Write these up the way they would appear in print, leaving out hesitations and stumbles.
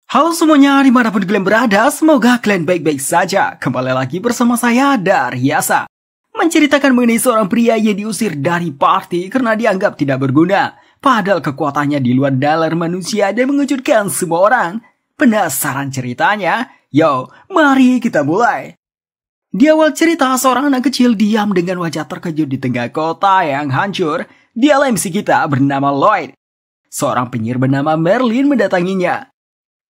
Halo semuanya, dimanapun kalian berada, semoga kalian baik-baik saja. Kembali lagi bersama saya, Daryasa, menceritakan mengenai seorang pria yang diusir dari party karena dianggap tidak berguna. Padahal kekuatannya di luar nalar manusia dan mengejutkan semua orang. Penasaran ceritanya? Yo, mari kita mulai. Di awal cerita, seorang anak kecil diam dengan wajah terkejut di tengah kota yang hancur. Dialah MC kita bernama Lloyd. Seorang penyihir bernama Merlin mendatanginya.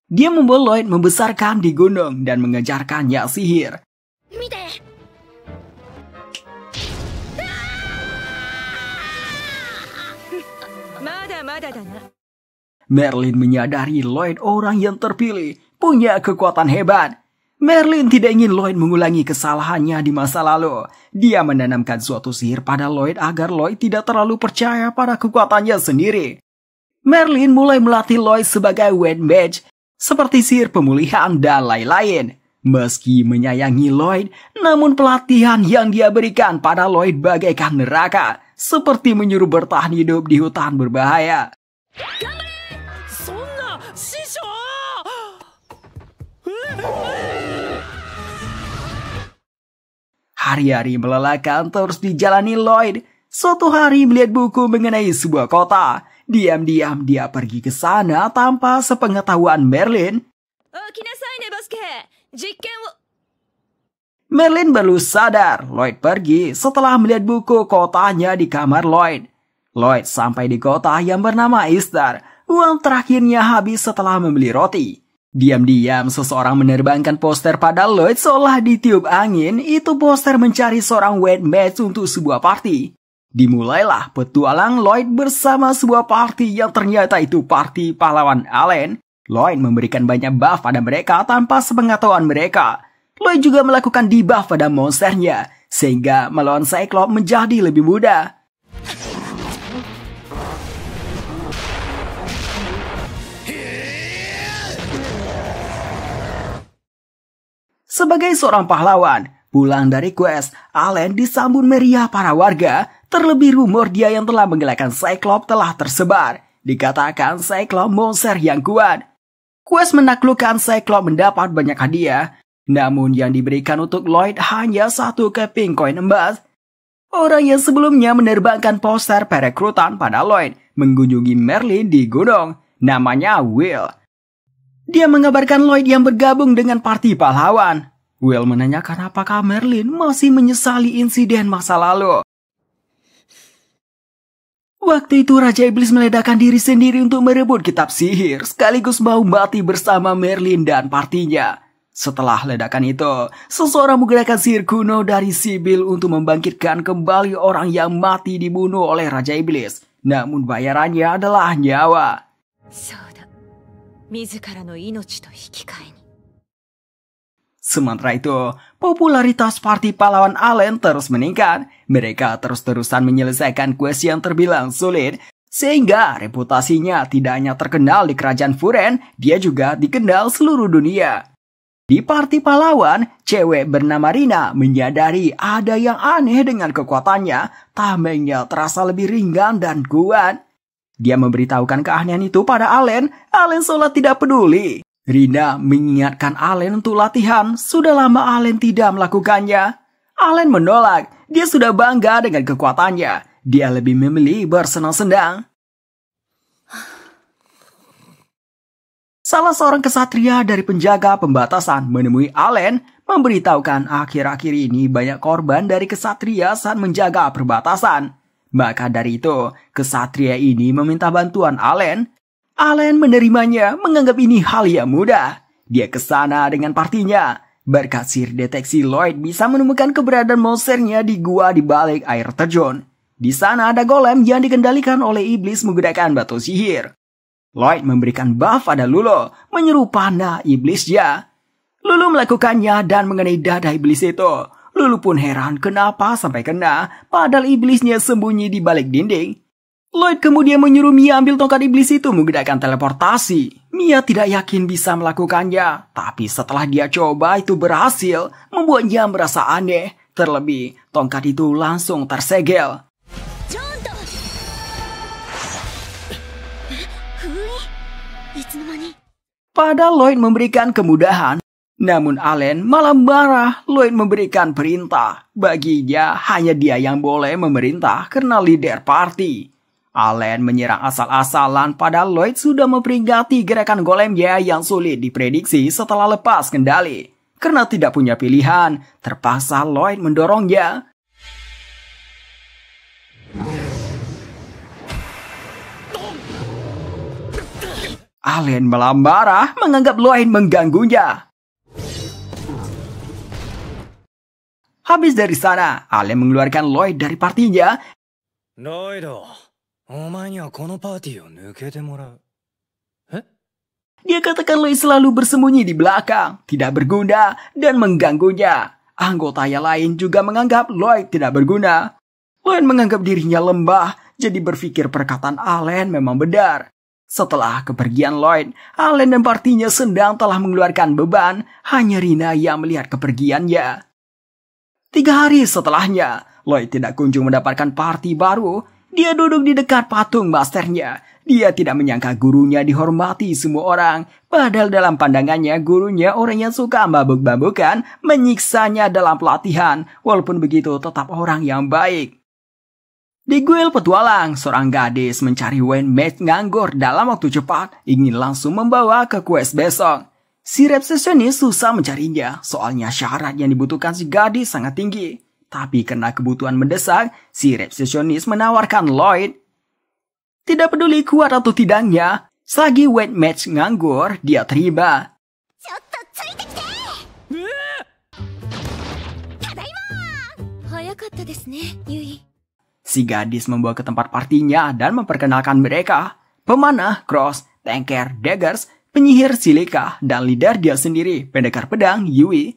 Dia membawa Lloyd membesarkan di gunung dan mengajarkannya sihir. Merlin menyadari Lloyd orang yang terpilih, punya kekuatan hebat. Merlin tidak ingin Lloyd mengulangi kesalahannya di masa lalu. Dia menanamkan suatu sihir pada Lloyd agar Lloyd tidak terlalu percaya pada kekuatannya sendiri. Merlin mulai melatih Lloyd sebagai White Mage, seperti sihir pemulihan dan lain-lain. Meski menyayangi Lloyd, namun pelatihan yang dia berikan pada Lloyd bagaikan neraka, seperti menyuruh bertahan hidup di hutan berbahaya. Hari-hari melelahkan terus dijalani Lloyd. Suatu hari melihat buku mengenai sebuah kota. Diam-diam dia pergi ke sana tanpa sepengetahuan Merlin. Merlin baru sadar Lloyd pergi setelah melihat buku kotanya di kamar Lloyd. Lloyd sampai di kota yang bernama Istar. Uang terakhirnya habis setelah membeli roti. Diam-diam seseorang menerbangkan poster pada Lloyd seolah ditiup angin. Itu poster mencari seorang White Mage untuk sebuah party. Dimulailah petualang Lloyd bersama sebuah party yang ternyata itu party pahlawan Allen. Lloyd memberikan banyak buff pada mereka tanpa sepengetahuan mereka. Lloyd juga melakukan debuff pada monsternya, sehingga melawan Cyclops menjadi lebih mudah. Sebagai seorang pahlawan, pulang dari quest, Allen disambut meriah para warga. Terlebih rumor dia yang telah menggalakan Cyclops telah tersebar. Dikatakan Cyclops monster yang kuat. Quest menaklukkan Cyclops mendapat banyak hadiah. Namun yang diberikan untuk Lloyd hanya satu keping koin emas. Orang yang sebelumnya menerbangkan poster perekrutan pada Lloyd mengunjungi Merlin di gunung. Namanya Will. Dia mengabarkan Lloyd yang bergabung dengan parti pahlawan. Will menanyakan apakah Merlin masih menyesali insiden masa lalu. Waktu itu Raja Iblis meledakkan diri sendiri untuk merebut kitab sihir, sekaligus mau mati bersama Merlin dan partinya. Setelah ledakan itu, seseorang menggunakan sihir kuno dari Sibyl untuk membangkitkan kembali orang yang mati dibunuh oleh Raja Iblis. Namun bayarannya adalah nyawa. Sementara itu, popularitas parti pahlawan Allen terus meningkat. Mereka terus-terusan menyelesaikan quest yang terbilang sulit, sehingga reputasinya tidak hanya terkenal di kerajaan Furen, dia juga dikenal seluruh dunia. Di parti pahlawan, cewek bernama Rina menyadari ada yang aneh dengan kekuatannya. Tamengnya terasa lebih ringan dan kuat. Dia memberitahukan keanehan itu pada Allen. Allen seolah tidak peduli. Rina mengingatkan Allen untuk latihan. Sudah lama Allen tidak melakukannya. Allen menolak. Dia sudah bangga dengan kekuatannya. Dia lebih memilih bersenang-senang. Salah seorang kesatria dari penjaga pembatasan menemui Allen, memberitahukan akhir-akhir ini banyak korban dari kesatria saat menjaga perbatasan. Maka dari itu, kesatria ini meminta bantuan Allen. Allen menerimanya, menganggap ini hal yang mudah. Dia ke sana dengan partinya. Berkat sihir deteksi, Lloyd bisa menemukan keberadaan monsternya di gua di balik air terjun. Di sana ada golem yang dikendalikan oleh iblis menggunakan batu sihir. Lloyd memberikan buff pada Lulu, menyeru panah iblisnya. Lulu melakukannya dan mengenai dada iblis itu. Lulu pun heran kenapa sampai kena, padahal iblisnya sembunyi di balik dinding. Lloyd kemudian menyuruh Mia ambil tongkat iblis itu menggunakan teleportasi. Mia tidak yakin bisa melakukannya, tapi setelah dia coba itu berhasil, membuatnya merasa aneh. Terlebih, tongkat itu langsung tersegel. Pada Lloyd memberikan kemudahan, namun Allen malah marah. Lloyd memberikan perintah. Baginya hanya dia yang boleh memerintah karena leader party. Allen menyerang asal-asalan padahal Lloyd sudah memperingati gerakan golemnya yang sulit diprediksi setelah lepas kendali. Karena tidak punya pilihan, terpaksa Lloyd mendorongnya. Allen malah marah menganggap Lloyd mengganggunya. Habis dari sana, Allen mengeluarkan Lloyd dari partinya. Lloyd, dia katakan Lloyd selalu bersembunyi di belakang, tidak berguna, dan mengganggunya. Anggota yang lain juga menganggap Lloyd tidak berguna. Lloyd menganggap dirinya lembah, jadi berpikir perkataan Allen memang benar. Setelah kepergian Lloyd, Allen dan partinya sedang telah mengeluarkan beban, hanya Rina yang melihat kepergiannya. 3 hari setelahnya, Lloyd tidak kunjung mendapatkan party baru. Dia duduk di dekat patung masternya. Dia tidak menyangka gurunya dihormati semua orang. Padahal dalam pandangannya gurunya orang yang suka mabuk-mabukan, menyiksanya dalam pelatihan. Walaupun begitu tetap orang yang baik. Di guild petualang, seorang gadis mencari Wayne Mage nganggur dalam waktu cepat, ingin langsung membawa ke quest besok. Si resepsionis susah mencarinya, soalnya syarat yang dibutuhkan si gadis sangat tinggi. Tapi karena kebutuhan mendesak, si resepsionis menawarkan Lloyd. Tidak peduli kuat atau tidaknya, selagi Wayne Mage nganggur, dia terima. Si gadis membawa ke tempat partinya dan memperkenalkan mereka. Pemanah, Cross, Tanker, Daggers, penyihir Silika, dan leader dia sendiri, pendekar pedang, Yui.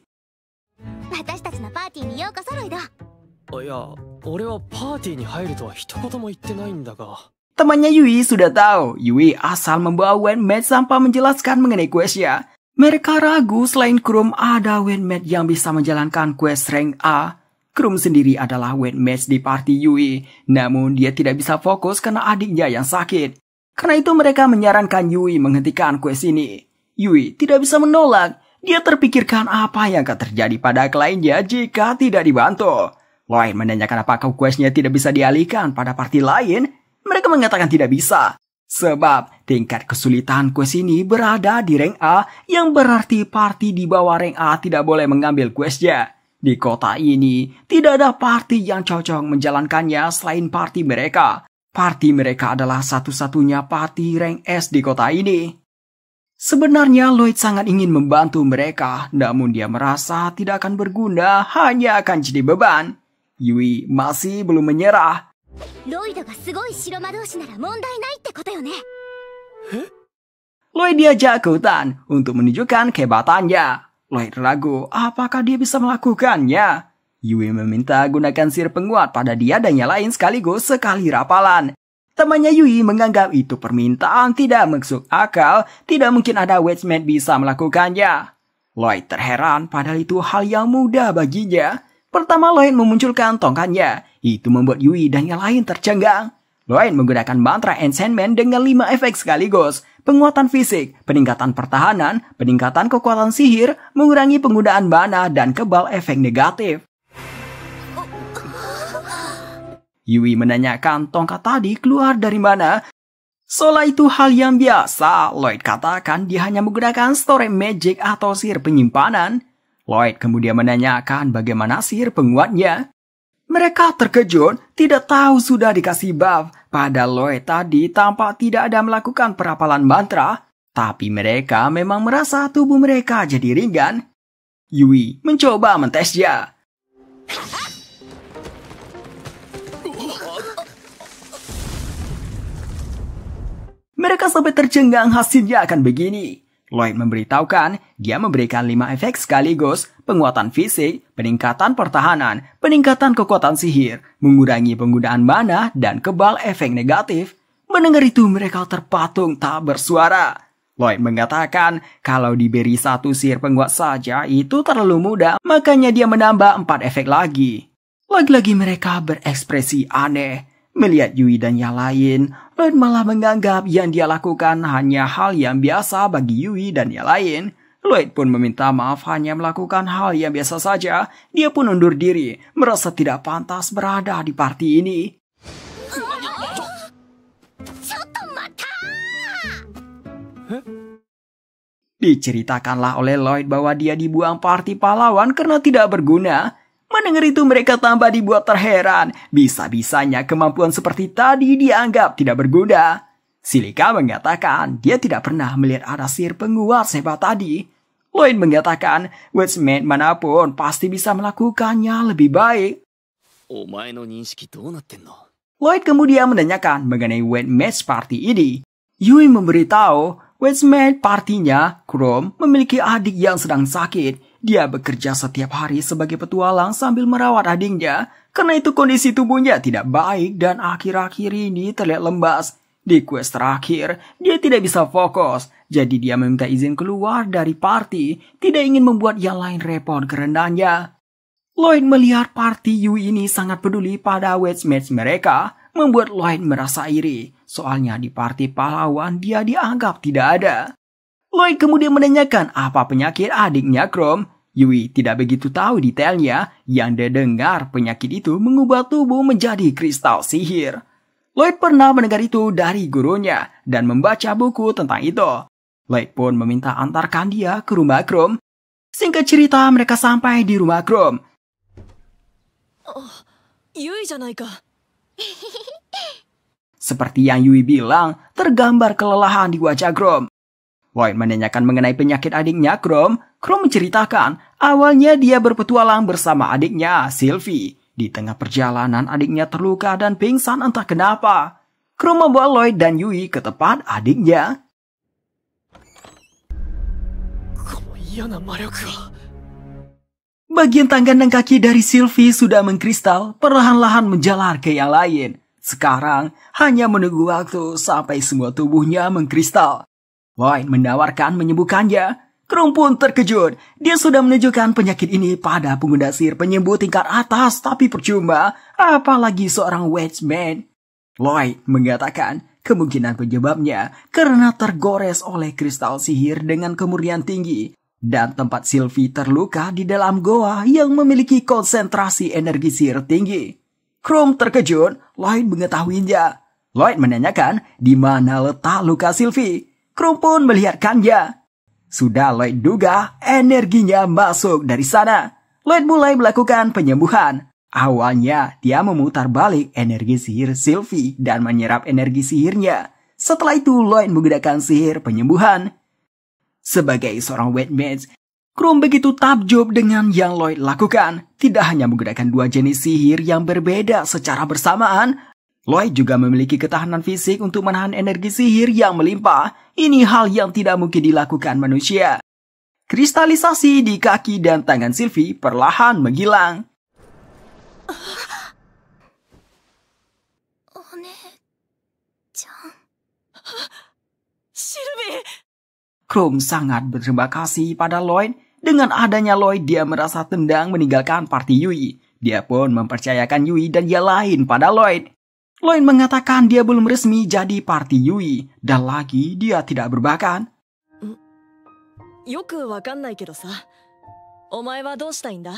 Temannya Yui sudah tahu, Yui asal membawa Wayne Mage tanpa menjelaskan mengenai questnya. Mereka ragu selain Krum ada Wayne Mage yang bisa menjalankan quest rank A. Krum sendiri adalah Wayne Mage di party Yui, namun dia tidak bisa fokus karena adiknya yang sakit. Karena itu mereka menyarankan Yui menghentikan quest ini. Yui tidak bisa menolak, dia terpikirkan apa yang akan terjadi pada kliennya jika tidak dibantu. Lloyd menanyakan apakah questnya tidak bisa dialihkan pada party lain. Mereka mengatakan tidak bisa. Sebab tingkat kesulitan quest ini berada di rank A, yang berarti party di bawah rank A tidak boleh mengambil questnya. Di kota ini, tidak ada party yang cocok menjalankannya selain party mereka. Party mereka adalah satu-satunya party rank S di kota ini. Sebenarnya Lloyd sangat ingin membantu mereka, namun dia merasa tidak akan berguna, hanya akan jadi beban. Yui masih belum menyerah. Lloyd diajak ke hutan untuk menunjukkan kehebatannya. Lloyd ragu apakah dia bisa melakukannya. Yui meminta gunakan sihir penguat pada dia dan yang lain sekaligus sekali rapalan. Temannya Yui menganggap itu permintaan tidak masuk akal, tidak mungkin ada Witchmate bisa melakukannya. Lloyd terheran padahal itu hal yang mudah baginya. Pertama Lloyd memunculkan tongkatnya, itu membuat Yui dan yang lain tercengang. Lloyd menggunakan mantra enchantment dengan 5 efek sekaligus. Penguatan fisik, peningkatan pertahanan, peningkatan kekuatan sihir, mengurangi penggunaan mana, dan kebal efek negatif. Yui menanyakan tongkat tadi keluar dari mana. Seolah itu hal yang biasa, Lloyd katakan dia hanya menggunakan storage magic atau sihir penyimpanan. Lloyd kemudian menanyakan bagaimana sihir penguatnya. Mereka terkejut, tidak tahu sudah dikasih buff. Pada Lloyd tadi tampak tidak ada melakukan perapalan mantra, tapi mereka memang merasa tubuh mereka jadi ringan. Yui mencoba mentesnya. Mereka sampai tercengang hasilnya akan begini. Lloyd memberitahukan dia memberikan 5 efek sekaligus, penguatan fisik, peningkatan pertahanan, peningkatan kekuatan sihir, mengurangi penggunaan mana, dan kebal efek negatif. Mendengar itu mereka terpatung tak bersuara. Lloyd mengatakan kalau diberi 1 sihir penguat saja itu terlalu mudah, makanya dia menambah 4 efek lagi. Lagi-lagi mereka berekspresi aneh. Melihat Yui dan yang lain, Lloyd malah menganggap yang dia lakukan hanya hal yang biasa bagi Yui dan yang lain. Lloyd pun meminta maaf hanya melakukan hal yang biasa saja. Dia pun undur diri, merasa tidak pantas berada di party ini. Diceritakanlah oleh Lloyd bahwa dia dibuang party pahlawan karena tidak berguna. Mendengar itu mereka tambah dibuat terheran. Bisa-bisanya kemampuan seperti tadi dianggap tidak berguna. Silika mengatakan dia tidak pernah melihat ada sihir penguat sehebat tadi. Lloyd mengatakan Westmate manapun pasti bisa melakukannya lebih baik. Lloyd kemudian menanyakan mengenai Westmate party ini. Yui memberitahu Westmate partinya, Chrome, memiliki adik yang sedang sakit. Dia bekerja setiap hari sebagai petualang sambil merawat adiknya. Karena itu kondisi tubuhnya tidak baik dan akhir-akhir ini terlihat lembas. Di quest terakhir, dia tidak bisa fokus. Jadi dia meminta izin keluar dari party. Tidak ingin membuat yang lain repot kerendahannya. Lloyd melihat party Yui ini sangat peduli pada Westmates mereka. Membuat Lloyd merasa iri. Soalnya di party pahlawan dia dianggap tidak ada. Lloyd kemudian menanyakan apa penyakit adiknya Chrome. Yui tidak begitu tahu detailnya. Yang dia dengar penyakit itu mengubah tubuh menjadi kristal sihir. Lloyd pernah mendengar itu dari gurunya dan membaca buku tentang itu. Lloyd pun meminta antarkan dia ke rumah Chrome. Singkat cerita mereka sampai di rumah Chrome. Yui janai ka. Seperti yang Yui bilang, tergambar kelelahan di wajah Chrome. Lloyd menanyakan mengenai penyakit adiknya Chrome. Chrome menceritakan awalnya dia berpetualang bersama adiknya Sylvie. Di tengah perjalanan adiknya terluka dan pingsan entah kenapa. Chrome membawa Lloyd dan Yui ke tempat adiknya. Bagian tangan dan kaki dari Sylvie sudah mengkristal, perlahan-lahan menjalar ke yang lain. Sekarang hanya menunggu waktu sampai semua tubuhnya mengkristal. Lloyd menawarkan menyembuhkannya. Chrome pun terkejut. Dia sudah menunjukkan penyakit ini pada pengguna sihir penyembuh tingkat atas, tapi percuma, apalagi seorang Westman. Lloyd mengatakan kemungkinan penyebabnya karena tergores oleh kristal sihir dengan kemurnian tinggi. Dan tempat Sylvie terluka di dalam goa yang memiliki konsentrasi energi sihir tinggi. Chrome terkejut, Lloyd mengetahuinya. Lloyd menanyakan di mana letak luka Sylvie. Chrome pun melihatkannya. Sudah Lloyd duga energinya masuk dari sana. Lloyd mulai melakukan penyembuhan. Awalnya dia memutar balik energi sihir Sylvie dan menyerap energi sihirnya. Setelah itu Lloyd menggunakan sihir penyembuhan. Sebagai seorang Westmate, Chrome begitu takjub dengan yang Lloyd lakukan. Tidak hanya menggunakan dua jenis sihir yang berbeda secara bersamaan, Lloyd juga memiliki ketahanan fisik untuk menahan energi sihir yang melimpah. Ini hal yang tidak mungkin dilakukan manusia. Kristalisasi di kaki dan tangan Sylvie perlahan menghilang. Sylvie! Chrome sangat berterima kasih pada Lloyd. Dengan adanya Lloyd, dia merasa tendang meninggalkan party Yui. Dia pun mempercayakan Yui dan yang lain pada Lloyd. Lloyd mengatakan dia belum resmi jadi party Yui, dan lagi dia tidak berbakat. Yoku wakannai kedo sa. Omae wa dou shitai nda?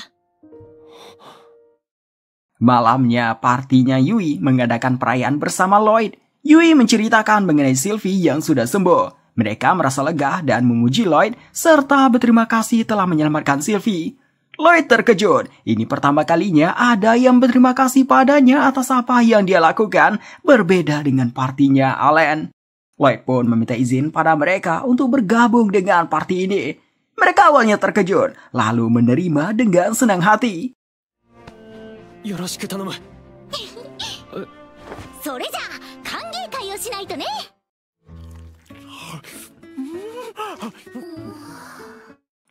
Malamnya, partinya Yui mengadakan perayaan bersama Lloyd. Yui menceritakan mengenai Sylvie yang sudah sembuh. Mereka merasa lega dan memuji Lloyd serta berterima kasih telah menyelamatkan Sylvie. Lloyd terkejut. Ini pertama kalinya ada yang berterima kasih padanya atas apa yang dia lakukan, berbeda dengan partinya Alan. Lloyd pun meminta izin pada mereka untuk bergabung dengan party ini. Mereka awalnya terkejut, lalu menerima dengan senang hati. Yoroshiku tanomu. Soreja, kangeikai o shinai to ne.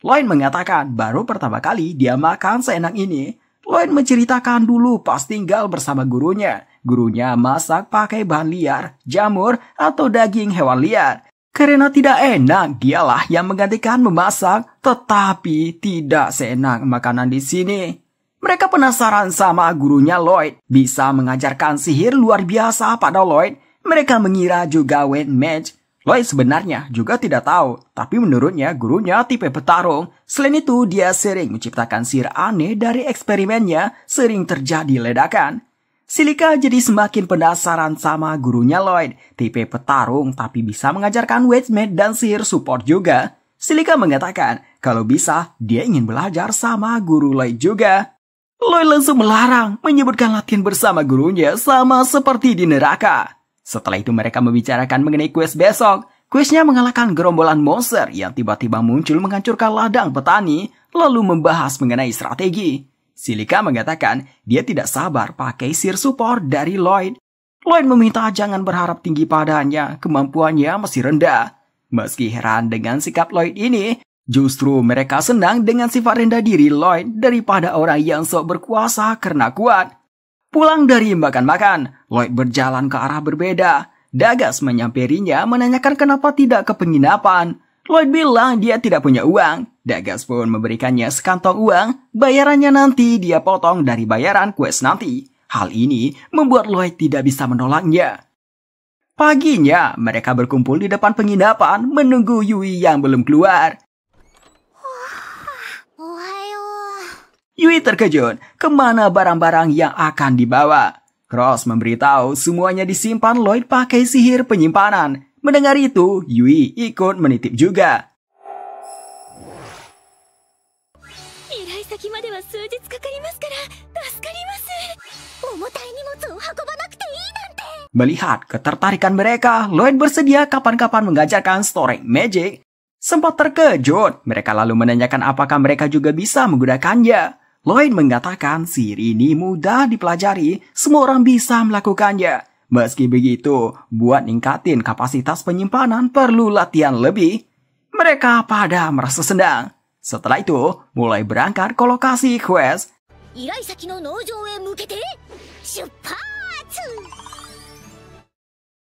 Lloyd mengatakan baru pertama kali dia makan seenak ini. Lloyd menceritakan dulu pas tinggal bersama gurunya. Gurunya masak pakai bahan liar, jamur, atau daging hewan liar. Karena tidak enak, dialah yang menggantikan memasak, tetapi tidak seenak makanan di sini. Mereka penasaran sama gurunya Lloyd. Bisa mengajarkan sihir luar biasa pada Lloyd. Mereka mengira juga White Mage. Lloyd sebenarnya juga tidak tahu, tapi menurutnya gurunya tipe petarung. Selain itu, dia sering menciptakan sihir aneh dari eksperimennya, sering terjadi ledakan. Silika jadi semakin penasaran sama gurunya Lloyd, tipe petarung tapi bisa mengajarkan White Mage dan sihir support juga. Silika mengatakan kalau bisa dia ingin belajar sama guru Lloyd juga. Lloyd langsung melarang, menyebutkan latihan bersama gurunya sama seperti di neraka. Setelah itu mereka membicarakan mengenai quest besok. Questnya mengalahkan gerombolan monster yang tiba-tiba muncul menghancurkan ladang petani, lalu membahas mengenai strategi. Silika mengatakan dia tidak sabar pakai sihir support dari Lloyd. Lloyd meminta jangan berharap tinggi padanya, kemampuannya masih rendah. Meski heran dengan sikap Lloyd ini, justru mereka senang dengan sifat rendah diri Lloyd daripada orang yang sok berkuasa karena kuat. Pulang dari makan-makan, Lloyd berjalan ke arah berbeda. Dagas menyamperinya menanyakan kenapa tidak ke penginapan. Lloyd bilang dia tidak punya uang. Dagas pun memberikannya sekantong uang, bayarannya nanti dia potong dari bayaran quest nanti. Hal ini membuat Lloyd tidak bisa menolaknya. Paginya, mereka berkumpul di depan penginapan menunggu Yui yang belum keluar. Yui terkejut, kemana barang-barang yang akan dibawa? Cross memberitahu semuanya disimpan Lloyd pakai sihir penyimpanan. Mendengar itu, Yui ikut menitip juga. Melihat ketertarikan mereka, Lloyd bersedia kapan-kapan mengajarkan Storage Magic. Sempat terkejut, mereka lalu menanyakan apakah mereka juga bisa menggunakannya. Lloyd mengatakan sihir ini mudah dipelajari, semua orang bisa melakukannya. Meski begitu, buat ningkatin kapasitas penyimpanan perlu latihan lebih. Mereka pada merasa senang. Setelah itu, mulai berangkat ke lokasi quest.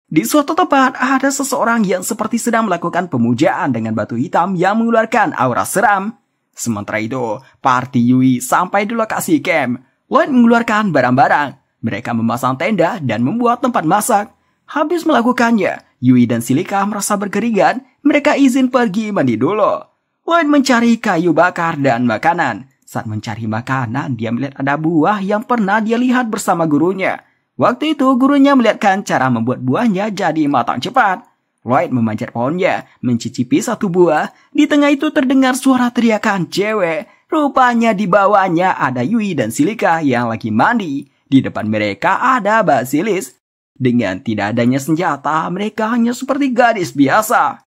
Di suatu tempat, ada seseorang yang seperti sedang melakukan pemujaan dengan batu hitam yang mengeluarkan aura seram. Sementara itu, party Yui sampai di lokasi camp. Lloyd mengeluarkan barang-barang. Mereka memasang tenda dan membuat tempat masak. Habis melakukannya, Yui dan Silika merasa berkeringat. Mereka izin pergi mandi dulu. Lloyd mencari kayu bakar dan makanan. Saat mencari makanan, dia melihat ada buah yang pernah dia lihat bersama gurunya. Waktu itu, gurunya melihatkan cara membuat buahnya jadi matang cepat. Lloyd memanjat pohonnya, mencicipi satu buah. Di tengah itu terdengar suara teriakan cewek. Rupanya di bawahnya ada Yui dan Silika yang lagi mandi. Di depan mereka ada Basilis. Dengan tidak adanya senjata, mereka hanya seperti gadis biasa.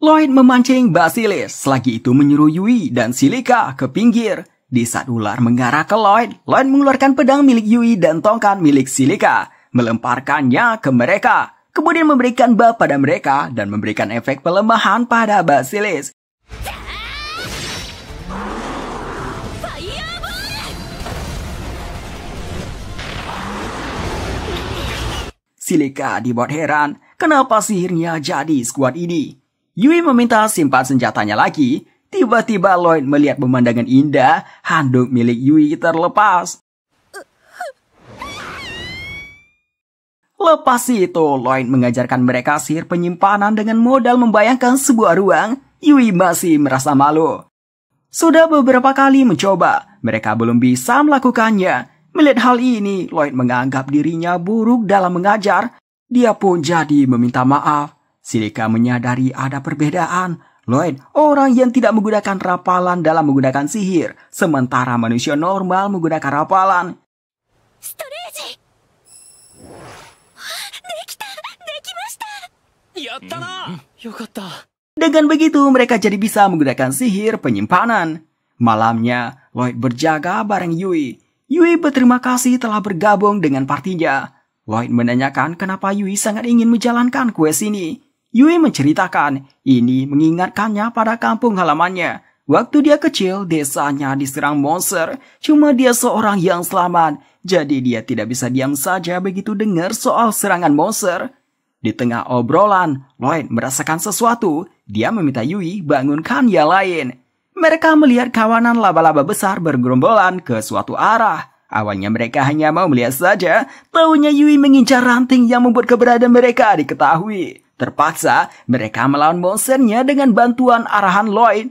Lloyd memancing Basilis. Selagi itu menyuruh Yui dan Silika ke pinggir. Di saat ular mengarah ke Lloyd, Lloyd mengeluarkan pedang milik Yui dan tongkat milik Silika, melemparkannya ke mereka, kemudian memberikan buff pada mereka dan memberikan efek pelemahan pada Basilis. Silika dibuat heran, kenapa sihirnya jadi sekuat ini? Yui meminta simpan senjatanya lagi. Tiba-tiba Lloyd melihat pemandangan indah, handuk milik Yui terlepas. Lepas itu, Lloyd mengajarkan mereka sihir penyimpanan dengan modal membayangkan sebuah ruang. Yui masih merasa malu. Sudah beberapa kali mencoba, mereka belum bisa melakukannya. Melihat hal ini, Lloyd menganggap dirinya buruk dalam mengajar. Dia pun jadi meminta maaf. Silika menyadari ada perbedaan. Lloyd, orang yang tidak menggunakan rapalan dalam menggunakan sihir, sementara manusia normal menggunakan rapalan. Dengan begitu, mereka jadi bisa menggunakan sihir penyimpanan. Malamnya, Lloyd berjaga bareng Yui. Yui berterima kasih telah bergabung dengan partinya. Lloyd menanyakan kenapa Yui sangat ingin menjalankan quest ini. Yui menceritakan, ini mengingatkannya pada kampung halamannya. Waktu dia kecil, desanya diserang monster. Cuma dia seorang yang selamat. Jadi dia tidak bisa diam saja begitu dengar soal serangan monster. Di tengah obrolan, Lloyd merasakan sesuatu. Dia meminta Yui bangunkan yang lain. Mereka melihat kawanan laba-laba besar bergerombolan ke suatu arah. Awalnya mereka hanya mau melihat saja, taunya Yui mengincar ranting yang membuat keberadaan mereka diketahui. Terpaksa, mereka melawan monsternya dengan bantuan arahan Lloyd.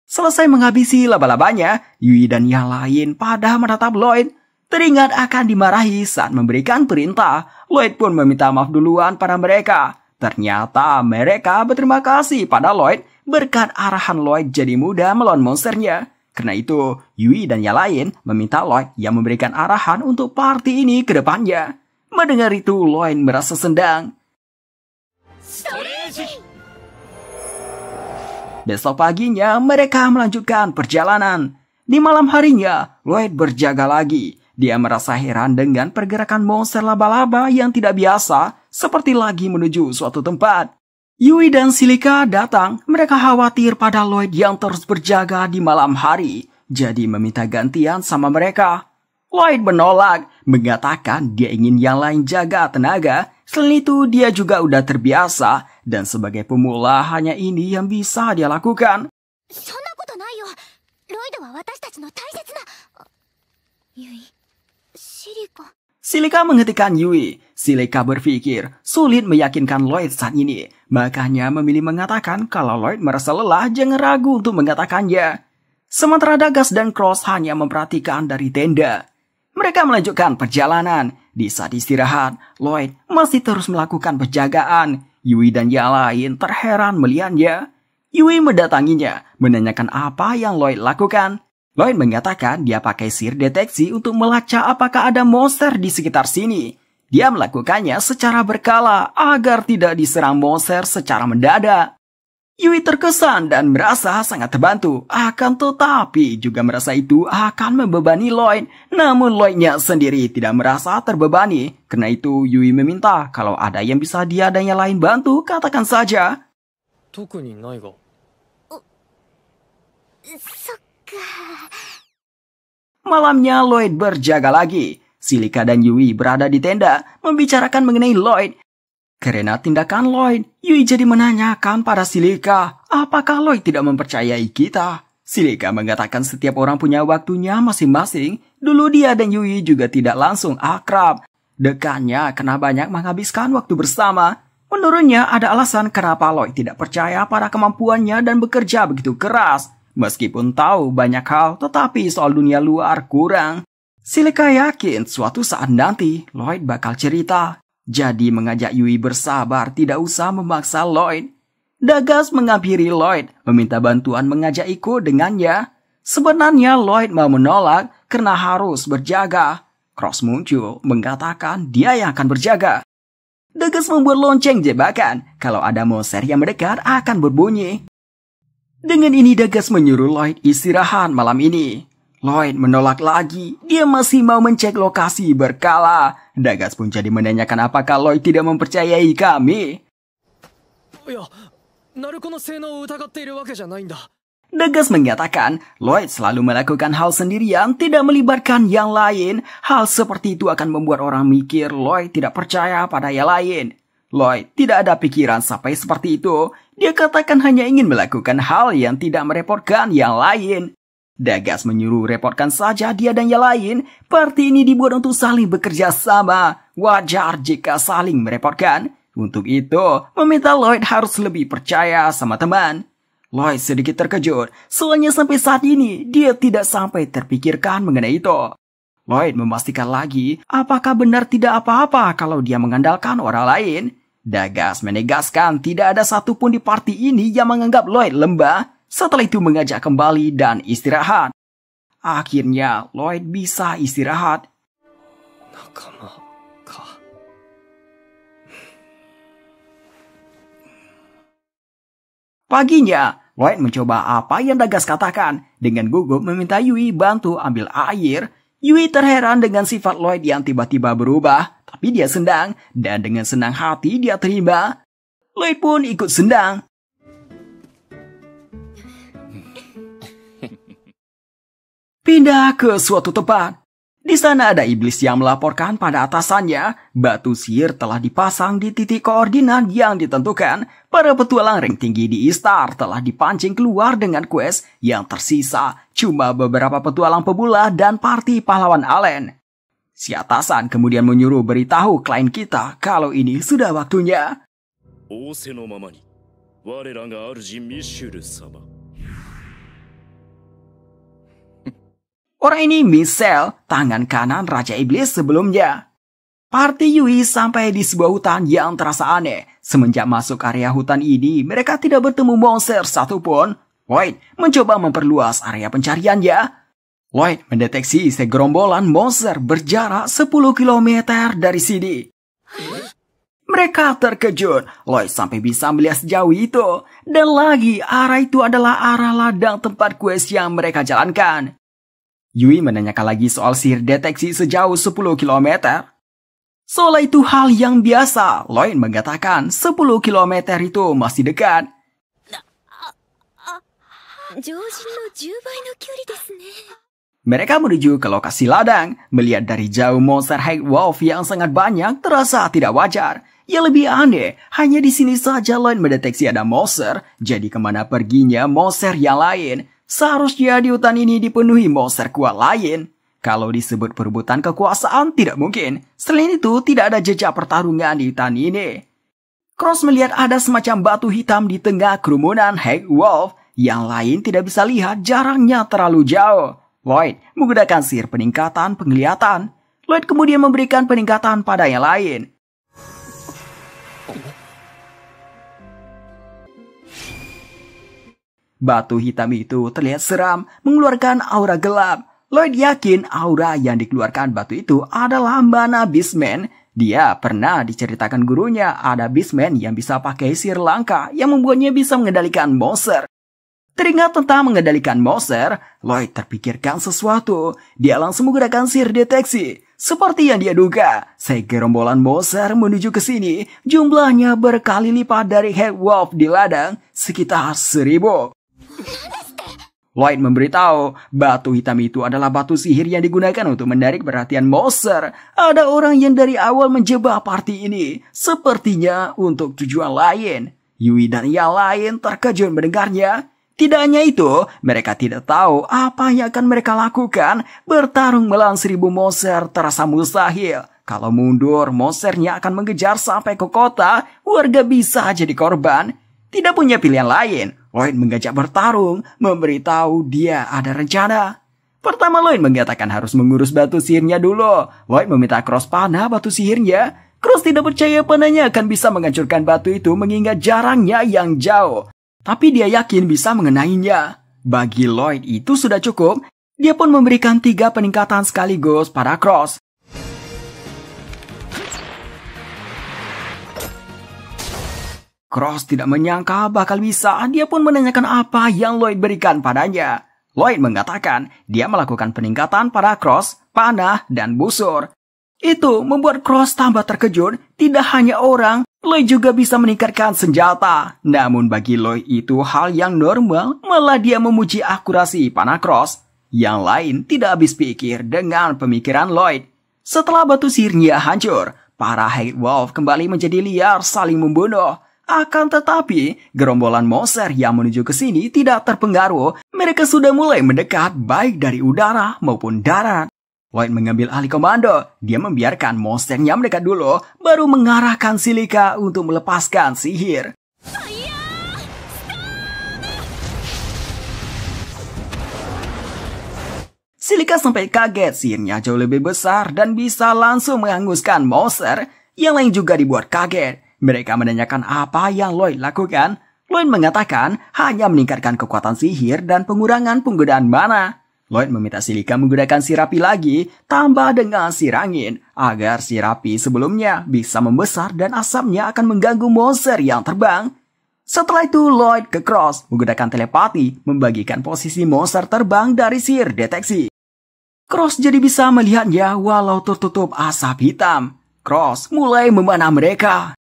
Selesai menghabisi laba-labanya, Yui dan yang lain pada menatap Lloyd. Teringat akan dimarahi saat memberikan perintah. Lloyd pun meminta maaf duluan pada mereka. Ternyata mereka berterima kasih pada Lloyd berkat arahan Lloyd jadi mudah melawan monsternya. Karena itu, Yui dan yang lain meminta Lloyd yang memberikan arahan untuk party ini ke depannya. Mendengar itu, Lloyd merasa senang. Besok paginya, mereka melanjutkan perjalanan. Di malam harinya, Lloyd berjaga lagi. Dia merasa heran dengan pergerakan monster laba-laba yang tidak biasa, seperti lagi menuju suatu tempat. Yui dan Silika datang, mereka khawatir pada Lloyd yang terus berjaga di malam hari, jadi meminta gantian sama mereka. Lloyd menolak, mengatakan dia ingin yang lain jaga tenaga, selain itu dia juga udah terbiasa, dan sebagai pemula hanya ini yang bisa dia lakukan. Silika menghentikan Yui. Silika berpikir sulit meyakinkan Lloyd saat ini. Makanya memilih mengatakan kalau Lloyd merasa lelah jangan ragu untuk mengatakannya. Sementara Dagas dan Cross hanya memperhatikan dari tenda. Mereka melanjutkan perjalanan. Di saat istirahat, Lloyd masih terus melakukan penjagaan. Yui dan yang lain terheran melihatnya. Yui mendatanginya, menanyakan apa yang Lloyd lakukan. Lloyd mengatakan dia pakai sihir deteksi untuk melacak apakah ada monster di sekitar sini. Dia melakukannya secara berkala agar tidak diserang monster secara mendadak. Yui terkesan dan merasa sangat terbantu, akan tetapi juga merasa itu akan membebani Lloyd. Namun Lloydnya sendiri tidak merasa terbebani. Karena itu Yui meminta kalau ada yang bisa dia dan yang lain bantu, katakan saja. Malamnya Lloyd berjaga lagi. Silika dan Yui berada di tenda membicarakan mengenai Lloyd. Karena tindakan Lloyd, Yui jadi menanyakan pada Silika, apakah Lloyd tidak mempercayai kita? Silika mengatakan setiap orang punya waktunya masing-masing. Dulu dia dan Yui juga tidak langsung akrab. Dekatnya karena banyak menghabiskan waktu bersama. Menurutnya ada alasan kenapa Lloyd tidak percaya pada kemampuannya dan bekerja begitu keras. Meskipun tahu banyak hal, tetapi soal dunia luar kurang. Silika yakin suatu saat nanti Lloyd bakal cerita. Jadi mengajak Yui bersabar, tidak usah memaksa Lloyd. Dagas menghampiri Lloyd, meminta bantuan mengajak ikut dengannya. Sebenarnya Lloyd mau menolak karena harus berjaga. Cross muncul, mengatakan dia yang akan berjaga. Dagas membuat lonceng jebakan, kalau ada monster yang mendekat akan berbunyi. Dengan ini Dagas menyuruh Lloyd istirahat malam ini. Lloyd menolak lagi, dia masih mau mencek lokasi berkala. Dagas pun jadi menanyakan apakah Lloyd tidak mempercayai kami. Dagas mengatakan Lloyd selalu melakukan hal sendirian, tidak melibatkan yang lain. Hal seperti itu akan membuat orang mikir Lloyd tidak percaya pada yang lain. Lloyd tidak ada pikiran sampai seperti itu. Dia katakan hanya ingin melakukan hal yang tidak merepotkan yang lain. Dagas menyuruh repotkan saja dia dan yang lain. Party ini dibuat untuk saling bekerja sama. Wajar jika saling merepotkan. Untuk itu, meminta Lloyd harus lebih percaya sama teman. Lloyd sedikit terkejut, soalnya sampai saat ini dia tidak sampai terpikirkan mengenai itu. Lloyd memastikan lagi apakah benar tidak apa-apa kalau dia mengandalkan orang lain. Dagas menegaskan tidak ada satupun di party ini yang menganggap Lloyd lembah. Setelah itu mengajak kembali dan istirahat. Akhirnya Lloyd bisa istirahat. Paginya, Lloyd mencoba apa yang Dagas katakan. Dengan gugup meminta Yui bantu ambil air. Yui terheran dengan sifat Lloyd yang tiba-tiba berubah. Tapi dia senang, dan dengan senang hati dia terima. Lloyd pun ikut senang. Pindah ke suatu tempat. Di Di sana ada iblis yang melaporkan pada atasannya, batu sihir telah dipasang di titik koordinat yang ditentukan. Para petualang rank tinggi di Istar telah dipancing keluar dengan quest yang tersisa cuma beberapa petualang pemula dan party pahlawan Allen. Si atasan kemudian menyuruh beritahu klien kita kalau ini sudah waktunya. Orang ini Michelle, tangan kanan Raja Iblis sebelumnya. Party Yui sampai di sebuah hutan yang terasa aneh. Semenjak masuk area hutan ini, mereka tidak bertemu monster satupun. Lloyd mencoba memperluas area pencariannya. Lloyd mendeteksi segerombolan monster berjarak 10 km dari sini. Mereka terkejut. Lloyd sampai bisa melihat sejauh itu. Dan lagi, arah itu adalah arah ladang tempat quest yang mereka jalankan. Yui menanyakan lagi soal sihir deteksi sejauh 10 km. Soal itu hal yang biasa. Lloyd mengatakan 10 km itu masih dekat. Mereka menuju ke lokasi ladang. Melihat dari jauh monster High Wolf yang sangat banyak terasa tidak wajar. Yang lebih aneh, hanya di sini saja Lloyd mendeteksi ada monster. Jadi kemana perginya monster yang lain? Seharusnya di hutan ini dipenuhi monster kuat lain. Kalau disebut perebutan kekuasaan, tidak mungkin. Selain itu, tidak ada jejak pertarungan di hutan ini. Cross melihat ada semacam batu hitam di tengah kerumunan High Wolf. Yang lain tidak bisa lihat, jaraknya terlalu jauh. Lloyd menggunakan sihir peningkatan penglihatan. Lloyd kemudian memberikan peningkatan pada yang lain. Batu hitam itu terlihat seram, mengeluarkan aura gelap. Lloyd yakin aura yang dikeluarkan batu itu adalah mana Beastman. Dia pernah diceritakan gurunya ada Beastman yang bisa pakai sihir langka yang membuatnya bisa mengendalikan monster. Teringat tentang mengendalikan monster, Lloyd terpikirkan sesuatu. Dia langsung menggunakan sihir deteksi. Seperti yang dia duga, segerombolan monster menuju ke sini. Jumlahnya berkali lipat dari Head Wolf di ladang, sekitar 1000. Lloyd memberitahu, batu hitam itu adalah batu sihir yang digunakan untuk menarik perhatian monster. Ada orang yang dari awal menjebak party ini, sepertinya untuk tujuan lain. Yui dan yang lain terkejut mendengarnya. Tidak hanya itu, mereka tidak tahu apa yang akan mereka lakukan. Bertarung melawan 1000 monster terasa mustahil. Kalau mundur, monsternya akan mengejar sampai ke kota. Warga bisa jadi korban. Tidak punya pilihan lain. Lloyd mengajak bertarung, memberitahu dia ada rencana. Pertama Lloyd mengatakan harus mengurus batu sihirnya dulu. Lloyd meminta Cross panah batu sihirnya. Cross tidak percaya panahnya akan bisa menghancurkan batu itu mengingat jaraknya yang jauh. Tapi dia yakin bisa mengenainya. Bagi Lloyd itu sudah cukup. Dia pun memberikan 3 peningkatan sekaligus pada Cross. Cross tidak menyangka bakal bisa. Dia pun menanyakan apa yang Lloyd berikan padanya. Lloyd mengatakan dia melakukan peningkatan pada Cross, panah, dan busur. Itu membuat Cross tambah terkejut. Tidak hanya orang, Lloyd juga bisa meningkatkan senjata. Namun bagi Lloyd itu hal yang normal, malah dia memuji akurasi panah Cross. Yang lain tidak habis pikir dengan pemikiran Lloyd. Setelah batu sihirnya hancur, para High Wolf kembali menjadi liar saling membunuh. Akan tetapi, gerombolan monster yang menuju ke sini tidak terpengaruh. Mereka sudah mulai mendekat baik dari udara maupun darat. Lloyd mengambil alih komando. Dia membiarkan monsternya mendekat dulu, baru mengarahkan Silika untuk melepaskan sihir. Silika sampai kaget, sihirnya jauh lebih besar dan bisa langsung menghanguskan monster. Yang lain juga dibuat kaget. Mereka menanyakan apa yang Lloyd lakukan. Lloyd mengatakan hanya meningkatkan kekuatan sihir dan pengurangan penggunaan mana. Lloyd meminta Silika menggunakan sirapi lagi, tambah dengan sirangin, agar sirapi sebelumnya bisa membesar dan asapnya akan mengganggu monster yang terbang. Setelah itu Lloyd ke Cross menggunakan telepati, membagikan posisi monster terbang dari sihir deteksi. Cross jadi bisa melihatnya walau tertutup asap hitam. Cross mulai memanah mereka.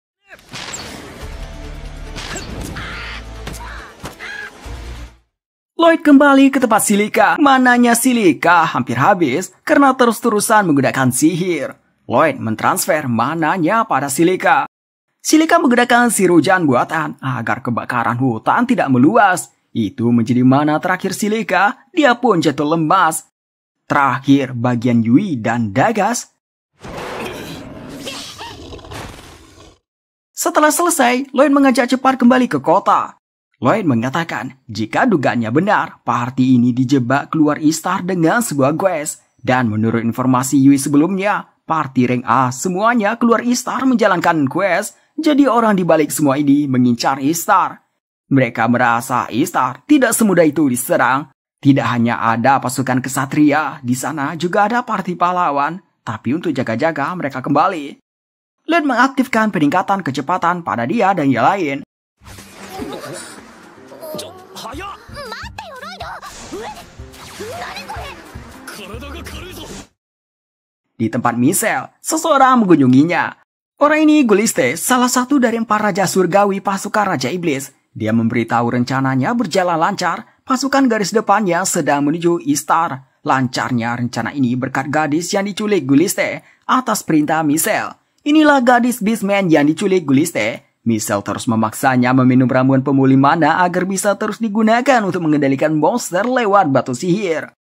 Lloyd kembali ke tempat Silika. Mananya Silika hampir habis karena terus-terusan menggunakan sihir. Lloyd mentransfer mananya pada Silika. Silika menggunakan sihir hujan buatan agar kebakaran hutan tidak meluas. Itu menjadi mana terakhir Silika, dia pun jatuh lemas. Terakhir bagian Yui dan Dagas. Setelah selesai, Lloyd mengajak cepat kembali ke kota. Lloyd mengatakan jika dugaannya benar, party ini dijebak keluar Istar dengan sebuah quest. Dan menurut informasi Yui sebelumnya, party rank A semuanya keluar Istar menjalankan quest. Jadi orang di balik semua ini mengincar Istar. Mereka merasa Istar tidak semudah itu diserang. Tidak hanya ada pasukan kesatria, di sana juga ada party pahlawan. Tapi untuk jaga-jaga mereka kembali. Lloyd mengaktifkan peningkatan kecepatan pada dia dan yang lain. Di tempat Michelle, seseorang mengunjunginya. Orang ini Guliste, salah satu dari 4 raja surgawi pasukan Raja Iblis. Dia memberitahu rencananya berjalan lancar, pasukan garis depannya sedang menuju Istar. Lancarnya rencana ini berkat gadis yang diculik Guliste atas perintah Michelle. Inilah gadis Beastman yang diculik Guliste. Michelle terus memaksanya meminum ramuan pemulih mana agar bisa terus digunakan untuk mengendalikan monster lewat batu sihir.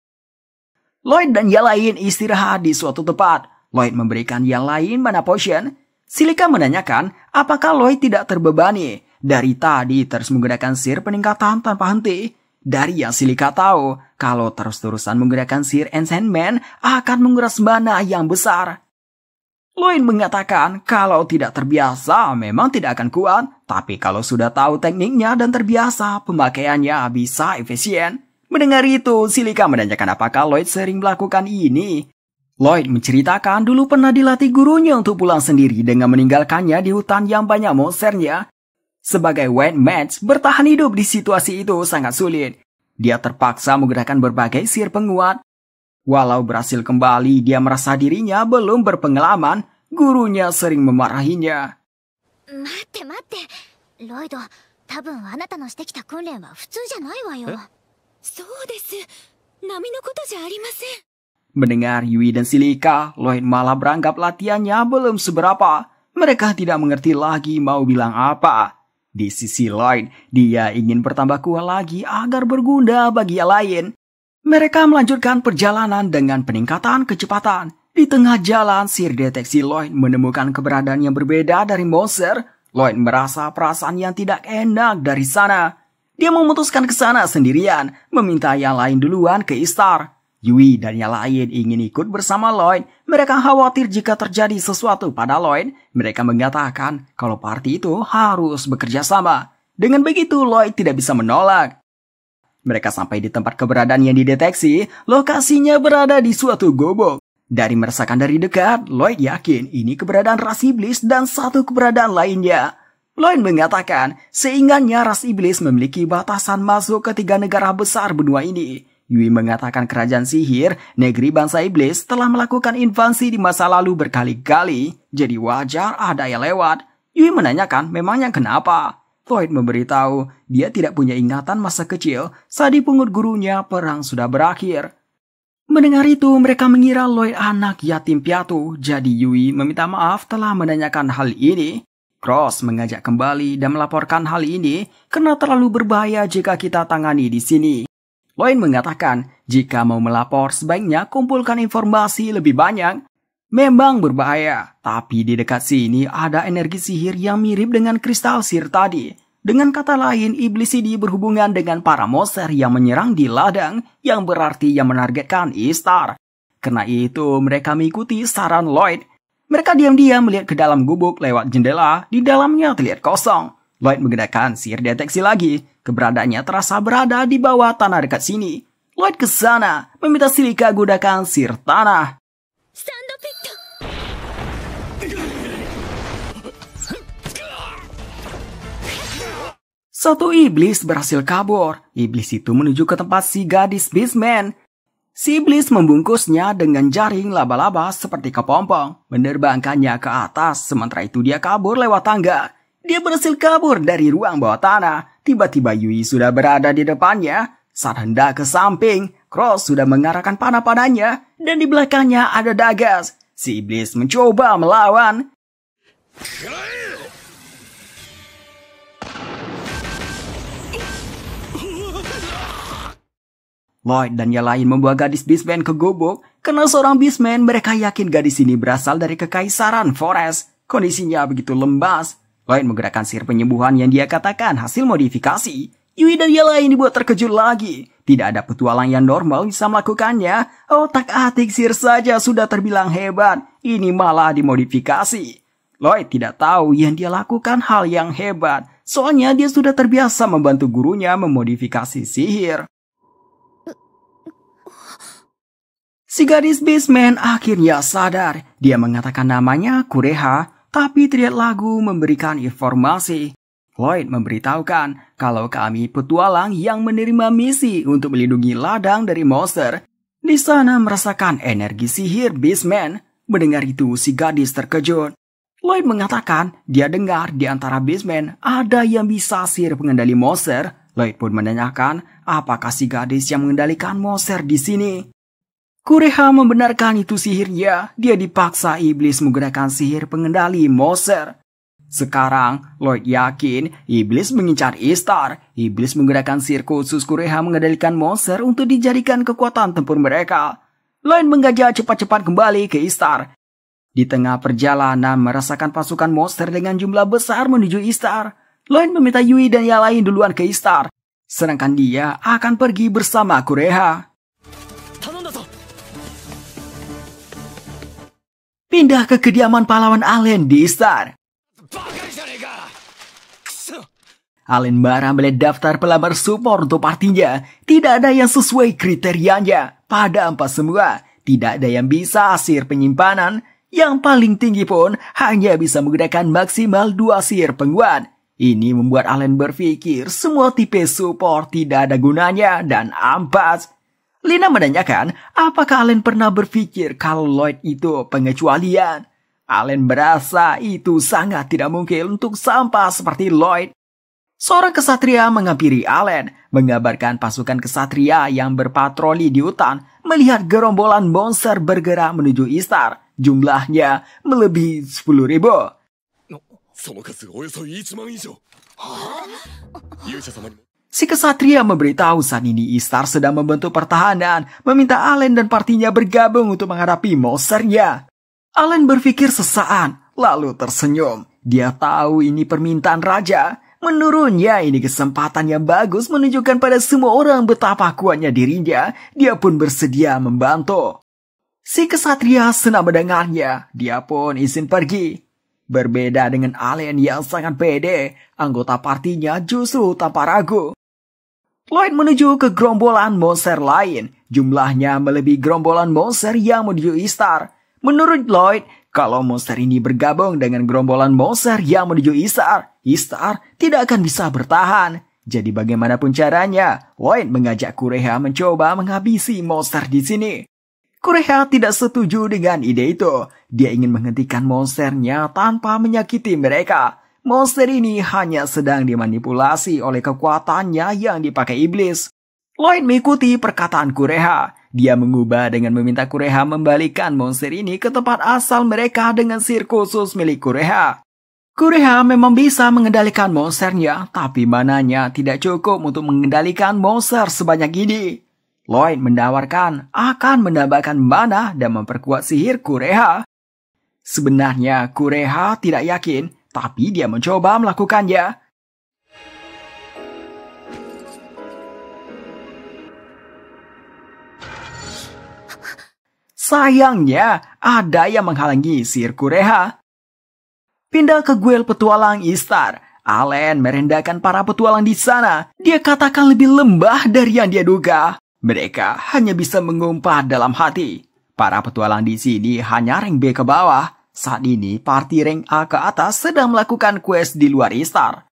Lloyd dan yang lain istirahat di suatu tempat. Lloyd memberikan yang lain mana potion. Silika menanyakan apakah Lloyd tidak terbebani. Dari tadi terus menggunakan sihir peningkatan tanpa henti. Dari yang Silika tahu, kalau terus-terusan menggunakan sihir enchantment akan menguras mana yang besar. Lloyd mengatakan kalau tidak terbiasa memang tidak akan kuat. Tapi kalau sudah tahu tekniknya dan terbiasa, pemakaiannya bisa efisien. Mendengar itu, Silika menanyakan apakah Lloyd sering melakukan ini. Lloyd menceritakan dulu pernah dilatih gurunya untuk pulang sendiri dengan meninggalkannya di hutan yang banyak monsternya. Sebagai white mage, bertahan hidup di situasi itu sangat sulit. Dia terpaksa menggunakan berbagai sihir penguat. Walau berhasil kembali, dia merasa dirinya belum berpengalaman. Gurunya sering memarahinya. Mate, Lloyd, 多分あなたのしてきた訓練は普通じゃないわよ。そうです。波のことじゃありません。 Mendengar Yui dan Silika, Lloyd malah beranggap latihannya belum seberapa. Mereka tidak mengerti lagi mau bilang apa. Di sisi Lloyd, dia ingin bertambah kuat lagi agar berguna bagi yang lain. Mereka melanjutkan perjalanan dengan peningkatan kecepatan. Di tengah jalan, sihir deteksi Lloyd menemukan keberadaan yang berbeda dari monster. Lloyd merasa perasaan yang tidak enak dari sana. Dia memutuskan ke sana sendirian, meminta yang lain duluan ke Istar. Yui dan yang lain ingin ikut bersama Lloyd. Mereka khawatir jika terjadi sesuatu pada Lloyd. Mereka mengatakan kalau party itu harus bekerja sama. Dengan begitu, Lloyd tidak bisa menolak. Mereka sampai di tempat keberadaan yang dideteksi. Lokasinya berada di suatu gubuk. Dari merasakan dari dekat, Lloyd yakin ini keberadaan ras iblis dan satu keberadaan lainnya. Lloyd mengatakan, seingatnya ras iblis memiliki batasan masuk ke 3 negara besar benua ini. Yui mengatakan kerajaan sihir, negeri bangsa iblis, telah melakukan invasi di masa lalu berkali-kali. Jadi wajar ada yang lewat. Yui menanyakan memangnya kenapa. Lloyd memberitahu dia tidak punya ingatan masa kecil saat dipungut gurunya perang sudah berakhir. Mendengar itu mereka mengira Lloyd anak yatim piatu. Jadi Yui meminta maaf telah menanyakan hal ini. Cross mengajak kembali dan melaporkan hal ini karena terlalu berbahaya jika kita tangani di sini. Lloyd mengatakan jika mau melapor sebaiknya kumpulkan informasi lebih banyak. Memang berbahaya, tapi di dekat sini ada energi sihir yang mirip dengan kristal sihir tadi. Dengan kata lain, iblis ini berhubungan dengan para monster yang menyerang di ladang yang berarti yang menargetkan Istar. Karena itu mereka mengikuti saran Lloyd. Mereka diam-diam melihat ke dalam gubuk lewat jendela, di dalamnya terlihat kosong. Lloyd menggunakan sihir deteksi lagi. Keberadaannya terasa berada di bawah tanah dekat sini. Lloyd ke sana, meminta Silika gunakan sihir tanah. Sandpit. Satu iblis berhasil kabur. Iblis itu menuju ke tempat si gadis Beastman. Si iblis membungkusnya dengan jaring laba-laba seperti kepompong, menerbangkannya ke atas, sementara itu dia kabur lewat tangga. Dia berhasil kabur dari ruang bawah tanah. Tiba-tiba Yui sudah berada di depannya. Saat hendak ke samping, Cross sudah mengarahkan panah-panahnya dan di belakangnya ada Dagas. Si iblis mencoba melawan. Lloyd dan yang lain membawa gadis Beastman ke gubuk. Karena seorang Beastman, mereka yakin gadis ini berasal dari kekaisaran Forest. Kondisinya begitu lembas. Lloyd menggerakkan sihir penyembuhan yang dia katakan hasil modifikasi. Yui dan yang lain dibuat terkejut lagi. Tidak ada petualang yang normal bisa melakukannya. Otak-atik sihir saja sudah terbilang hebat. Ini malah dimodifikasi. Lloyd tidak tahu yang dia lakukan hal yang hebat. Soalnya dia sudah terbiasa membantu gurunya memodifikasi sihir. Si gadis Beastman akhirnya sadar. Dia mengatakan namanya Kureha, tapi teriak lagu memberikan informasi. Lloyd memberitahukan kalau kami petualang yang menerima misi untuk melindungi ladang dari monster. Di sana merasakan energi sihir Beastman. Mendengar itu si gadis terkejut. Lloyd mengatakan dia dengar di antara Beastman ada yang bisa sihir pengendali monster. Lloyd pun menanyakan apakah si gadis yang mengendalikan monster di sini. Kureha membenarkan itu sihirnya. Dia dipaksa iblis menggunakan sihir pengendali monster. Sekarang, Lloyd yakin iblis mengincar Istar. Iblis menggunakan sihir khusus Kureha mengendalikan monster untuk dijadikan kekuatan tempur mereka. Lloyd menggajah cepat-cepat kembali ke Istar. Di tengah perjalanan merasakan pasukan monster dengan jumlah besar menuju Istar. Lloyd meminta Yui dan yang lain duluan ke Istar. Sedangkan dia akan pergi bersama Kureha. Pindah ke kediaman pahlawan Allen di Istar. Allen marah melihat daftar pelamar support untuk partinya. Tidak ada yang sesuai kriterianya. Pada empat semua, tidak ada yang bisa sihir penyimpanan. Yang paling tinggi pun hanya bisa menggunakan maksimal 2 sihir penguat. Ini membuat Allen berpikir semua tipe support tidak ada gunanya dan ampas. Lina menanyakan apakah Allen pernah berpikir kalau Lloyd itu pengecualian. Allen merasa itu sangat tidak mungkin untuk sampah seperti Lloyd. Seorang kesatria menghampiri Allen, mengabarkan pasukan kesatria yang berpatroli di hutan melihat gerombolan monster bergerak menuju Istar. Jumlahnya melebihi 10.000. Si kesatria memberitahu saat ini Istar sedang membentuk pertahanan, meminta Allen dan partinya bergabung untuk menghadapi monsternya. Allen berpikir sesaat, lalu tersenyum. Dia tahu ini permintaan raja. Menurutnya ini kesempatan yang bagus menunjukkan pada semua orang betapa kuatnya dirinya. Dia pun bersedia membantu. Si kesatria senang mendengarnya. Dia pun izin pergi. Berbeda dengan Allen yang sangat pede, anggota partinya justru tanpa ragu. Lloyd menuju ke gerombolan monster lain. Jumlahnya melebihi gerombolan monster yang menuju Istar. Menurut Lloyd, kalau monster ini bergabung dengan gerombolan monster yang menuju Istar, Istar tidak akan bisa bertahan. Jadi bagaimanapun caranya, Lloyd mengajak Kureha mencoba menghabisi monster di sini. Kureha tidak setuju dengan ide itu. Dia ingin menghentikan monsternya tanpa menyakiti mereka. Monster ini hanya sedang dimanipulasi oleh kekuatannya yang dipakai iblis. Lloyd mengikuti perkataan Kureha. Dia mengubah dengan meminta Kureha membalikan monster ini ke tempat asal mereka dengan sihir khusus milik Kureha. Kureha memang bisa mengendalikan monsternya, tapi mananya tidak cukup untuk mengendalikan monster sebanyak ini. Lloyd menawarkan akan menambahkan mana dan memperkuat sihir Kureha. Sebenarnya Kureha tidak yakin, tapi dia mencoba melakukannya. Sayangnya, ada yang menghalangi sihir Kureha. Pindah ke guild petualang Istar. Allen merendahkan para petualang di sana. Dia katakan lebih lembah dari yang dia duga. Mereka hanya bisa mengumpat dalam hati. Para petualang di sini hanya rank B ke bawah. Saat ini, party rank A ke atas sedang melakukan quest di luar Istar.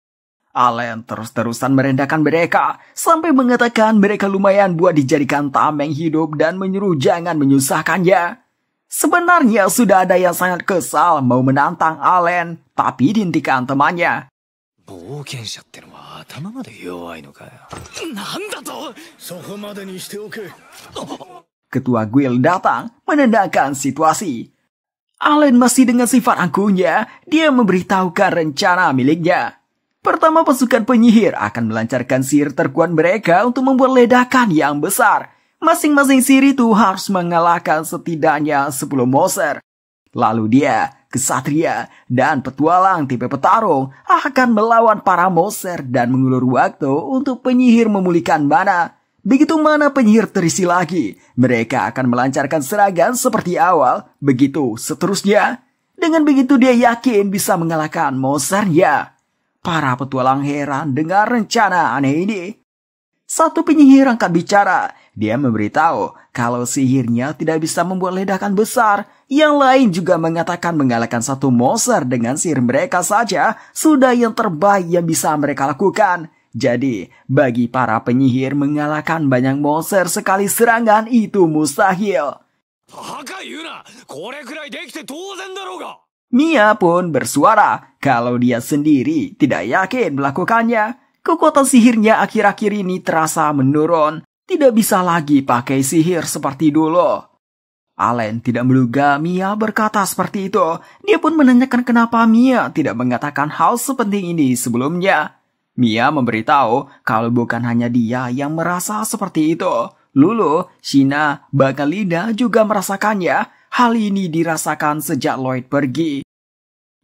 Allen terus-terusan merendahkan mereka, sampai mengatakan mereka lumayan buat dijadikan tameng hidup dan menyuruh jangan menyusahkannya. Sebenarnya sudah ada yang sangat kesal mau menantang Allen, tapi dihentikan temannya. 冒険者ってのは頭まで弱いのかよ。なんだと。そこまでにしておけ。 Ketua Guild datang menenangkan situasi. Allen masih dengan sifat angkuhnya, dia memberitahukan rencana miliknya. Pertama, pasukan penyihir akan melancarkan sihir terkuat mereka untuk membuat ledakan yang besar. Masing-masing sihir itu harus mengalahkan setidaknya 10 monster. Lalu dia, kesatria, dan petualang tipe petarung akan melawan para monster dan mengulur waktu untuk penyihir memulihkan mana. Begitu mana penyihir terisi lagi, mereka akan melancarkan serangan seperti awal, begitu seterusnya. Dengan begitu dia yakin bisa mengalahkan monsternya. Para petualang heran dengan rencana aneh ini. Satu penyihir angkat bicara. Dia memberitahu kalau sihirnya tidak bisa membuat ledakan besar. Yang lain juga mengatakan mengalahkan satu monster dengan sihir mereka saja sudah yang terbaik yang bisa mereka lakukan. Jadi, bagi para penyihir mengalahkan banyak monster sekali serangan itu mustahil. Mia pun bersuara kalau dia sendiri tidak yakin melakukannya. Kekuatan sihirnya akhir-akhir ini terasa menurun. Tidak bisa lagi pakai sihir seperti dulu. Allen tidak menduga Mia berkata seperti itu. Dia pun menanyakan kenapa Mia tidak mengatakan hal sepenting ini sebelumnya. Mia memberitahu kalau bukan hanya dia yang merasa seperti itu. Lulu, Shina, bahkan Lina juga merasakannya. Hal ini dirasakan sejak Lloyd pergi.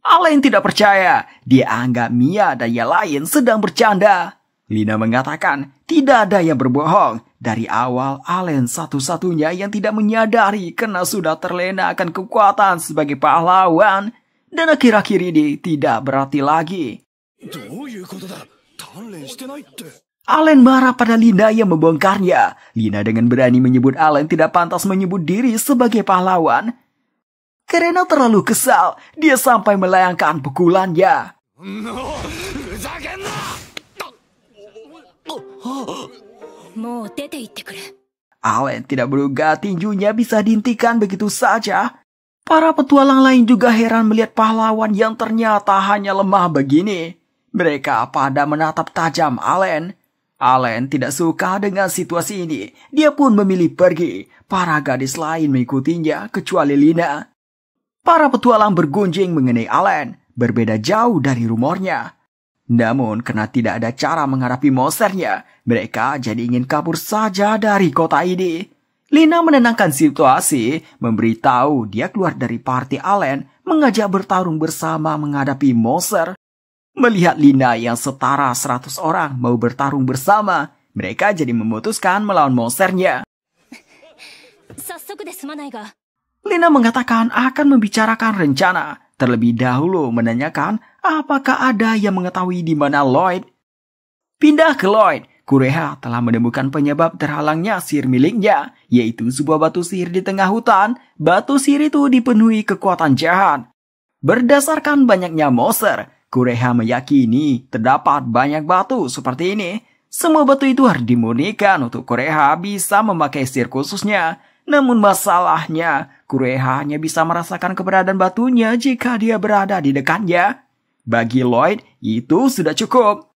Allen tidak percaya. Dia anggap Mia dan yang lain sedang bercanda. Lina mengatakan tidak ada yang berbohong. Dari awal, Allen satu-satunya yang tidak menyadari karena sudah terlena akan kekuatan sebagai pahlawan. Dan akhir-akhir ini tidak berarti lagi. Allen marah pada Lina yang membongkarnya. Lina dengan berani menyebut Allen tidak pantas menyebut diri sebagai pahlawan. Karena terlalu kesal, dia sampai melayangkan pukulannya. Allen tidak menduga tinjunya bisa dihentikan begitu saja. Para petualang lain juga heran melihat pahlawan yang ternyata hanya lemah begini. Mereka pada menatap tajam Allen. Allen tidak suka dengan situasi ini. Dia pun memilih pergi. Para gadis lain mengikutinya kecuali Lina. Para petualang bergunjing mengenai Allen. Berbeda jauh dari rumornya. Namun, karena tidak ada cara menghadapi monsternya, mereka jadi ingin kabur saja dari kota ini. Lina menenangkan situasi, memberitahu dia keluar dari party Allen, mengajak bertarung bersama menghadapi monster. Melihat Lina yang setara 100 orang mau bertarung bersama, mereka jadi memutuskan melawan monsternya. Lina mengatakan akan membicarakan rencana. Terlebih dahulu menanyakan apakah ada yang mengetahui di mana Lloyd. Pindah ke Lloyd, Kureha telah menemukan penyebab terhalangnya sihir miliknya, yaitu sebuah batu sihir di tengah hutan. Batu sihir itu dipenuhi kekuatan jahat. Berdasarkan banyaknya monster, Kureha meyakini terdapat banyak batu seperti ini. Semua batu itu harus dimurnikan untuk Kureha bisa memakai sihir khususnya. Namun masalahnya, Kureha hanya bisa merasakan keberadaan batunya jika dia berada di dekatnya. Bagi Lloyd, itu sudah cukup.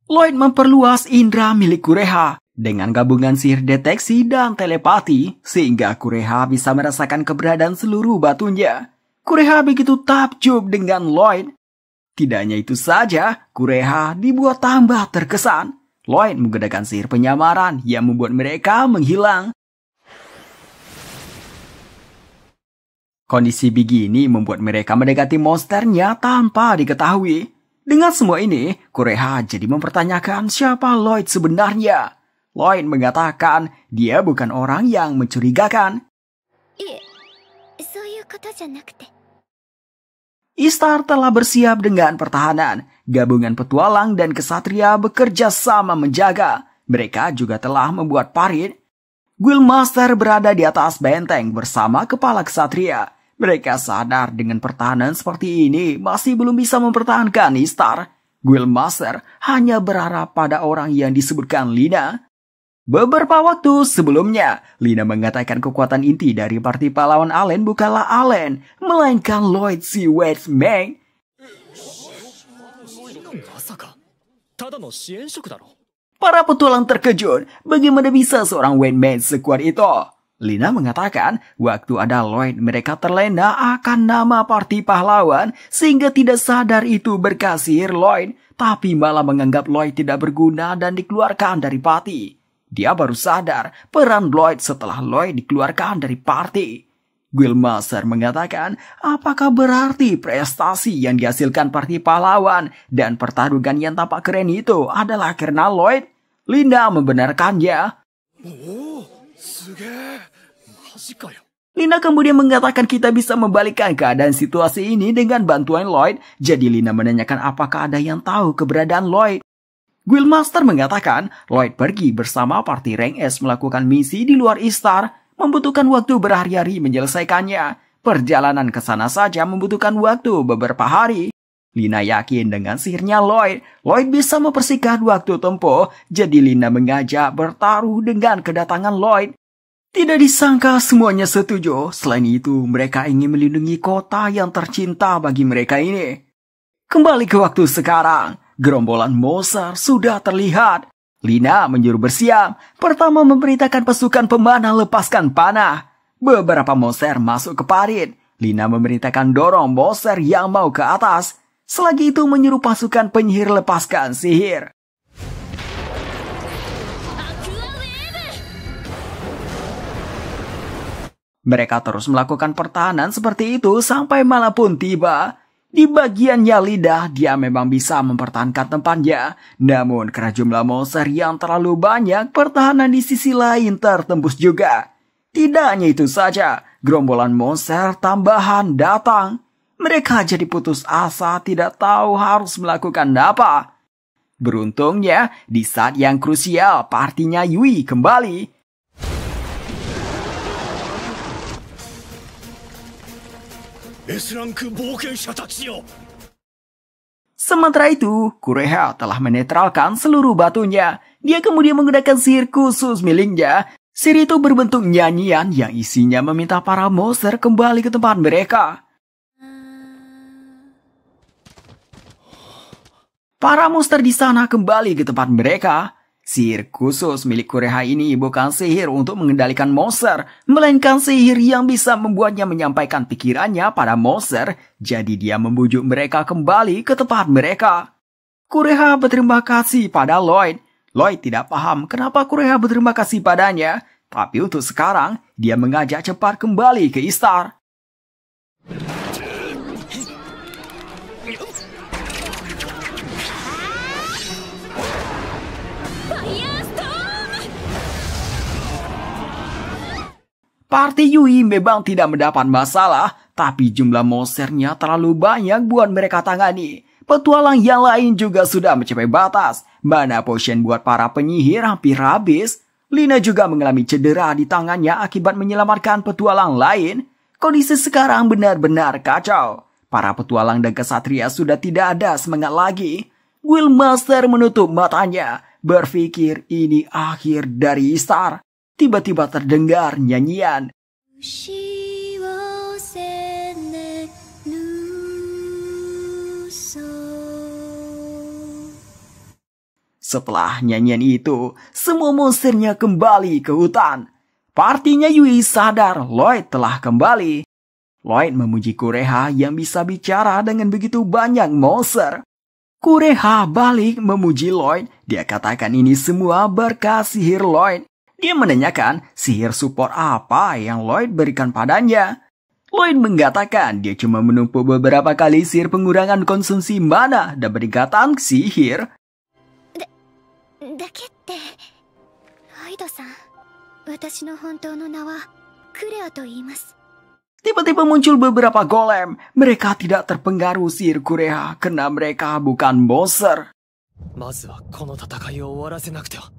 Lloyd memperluas indera milik Kureha dengan gabungan sihir deteksi dan telepati, sehingga Kureha bisa merasakan keberadaan seluruh batunya. Kureha begitu takjub dengan Lloyd. Tidak hanya itu saja, Kureha dibuat tambah terkesan. Lloyd menggunakan sihir penyamaran yang membuat mereka menghilang. Kondisi begini membuat mereka mendekati monsternya tanpa diketahui. Dengan semua ini, Kureha jadi mempertanyakan siapa Lloyd sebenarnya. Lloyd mengatakan dia bukan orang yang mencurigakan. Ishtar telah bersiap dengan pertahanan. Gabungan petualang dan kesatria bekerja sama menjaga. Mereka juga telah membuat parit. Guildmaster berada di atas benteng bersama kepala kesatria. Mereka sadar dengan pertahanan seperti ini masih belum bisa mempertahankan Ishtar. Guildmaster hanya berharap pada orang yang disebutkan Lina. Beberapa waktu sebelumnya, Lina mengatakan kekuatan inti dari parti pahlawan Allen bukanlah Allen, melainkan Lloyd si Wade Meng. まさかただの支援職だろ。 Para petualang terkejut, bagaimana bisa seorang Wade Meng sekuat itu? Lina mengatakan, waktu ada Lloyd, mereka terlena akan nama parti pahlawan sehingga tidak sadar itu berkas sihir Lloyd, tapi malah menganggap Lloyd tidak berguna dan dikeluarkan dari parti. Dia baru sadar peran Lloyd setelah Lloyd dikeluarkan dari parti. Guildmaster mengatakan, apakah berarti prestasi yang dihasilkan parti pahlawan dan pertarungan yang tampak keren itu adalah karena Lloyd? Lina membenarkannya. Oh, すげえ。マジかよ。 Lina kemudian mengatakan kita bisa membalikkan keadaan situasi ini dengan bantuan Lloyd. Jadi Lina menanyakan apakah ada yang tahu keberadaan Lloyd. Guildmaster mengatakan Lloyd pergi bersama parti rank S melakukan misi di luar Istar, membutuhkan waktu berhari-hari menyelesaikannya. Perjalanan ke sana saja membutuhkan waktu beberapa hari. Lina yakin dengan sihirnya Lloyd bisa mempersingkat waktu tempuh, jadi Lina mengajak bertaruh dengan kedatangan Lloyd. Tidak disangka semuanya setuju, selain itu mereka ingin melindungi kota yang tercinta bagi mereka ini. Kembali ke waktu sekarang. Gerombolan Moser sudah terlihat. Lina menyuruh bersiap. Pertama memerintahkan pasukan pemanah lepaskan panah. Beberapa Moser masuk ke parit. Lina memerintahkan dorong Moser yang mau ke atas. Selagi itu menyuruh pasukan penyihir lepaskan sihir. Mereka terus melakukan pertahanan seperti itu sampai malam pun tiba. Di bagiannya lidah, dia memang bisa mempertahankan tempatnya. Namun, karena jumlah monster yang terlalu banyak, pertahanan di sisi lain tertembus juga. Tidak hanya itu saja, gerombolan monster tambahan datang. Mereka jadi putus asa, tidak tahu harus melakukan apa. Beruntungnya, di saat yang krusial, partinya Yui kembali. Sementara itu, Kureha telah menetralkan seluruh batunya. Dia kemudian menggunakan sihir khusus miliknya. Sihir itu berbentuk nyanyian yang isinya meminta para monster kembali ke tempat mereka. Para monster di sana kembali ke tempat mereka. Sihir khusus milik Kureha ini bukan sihir untuk mengendalikan monster, melainkan sihir yang bisa membuatnya menyampaikan pikirannya pada monster, jadi dia membujuk mereka kembali ke tempat mereka. Kureha berterima kasih pada Lloyd. Lloyd tidak paham kenapa Kureha berterima kasih padanya, tapi untuk sekarang, dia mengajak cepat kembali ke Istar. Parti Yui memang tidak mendapat masalah, tapi jumlah monsternya terlalu banyak buat mereka tangani. Petualang yang lain juga sudah mencapai batas. Mana potion buat para penyihir hampir habis. Lina juga mengalami cedera di tangannya akibat menyelamatkan petualang lain. Kondisi sekarang benar-benar kacau. Para petualang dan kesatria sudah tidak ada semangat lagi. Guildmaster menutup matanya, berpikir ini akhir dari Istar. Tiba-tiba terdengar nyanyian. Setelah nyanyian itu, semua monsternya kembali ke hutan. Partinya Yui sadar Lloyd telah kembali. Lloyd memuji Kureha yang bisa bicara dengan begitu banyak monster. Kureha balik memuji Lloyd. Dia katakan ini semua berkat sihir Lloyd. Dia menanyakan sihir support apa yang Lloyd berikan padanya. Lloyd mengatakan dia cuma menumpuk beberapa kali sihir pengurangan konsumsi mana dan peningkatan sihir. Tiba-tiba muncul beberapa golem. Mereka tidak terpengaruh sihir Kureha karena mereka bukan monster. まずはこの戦いを終わらせなくては。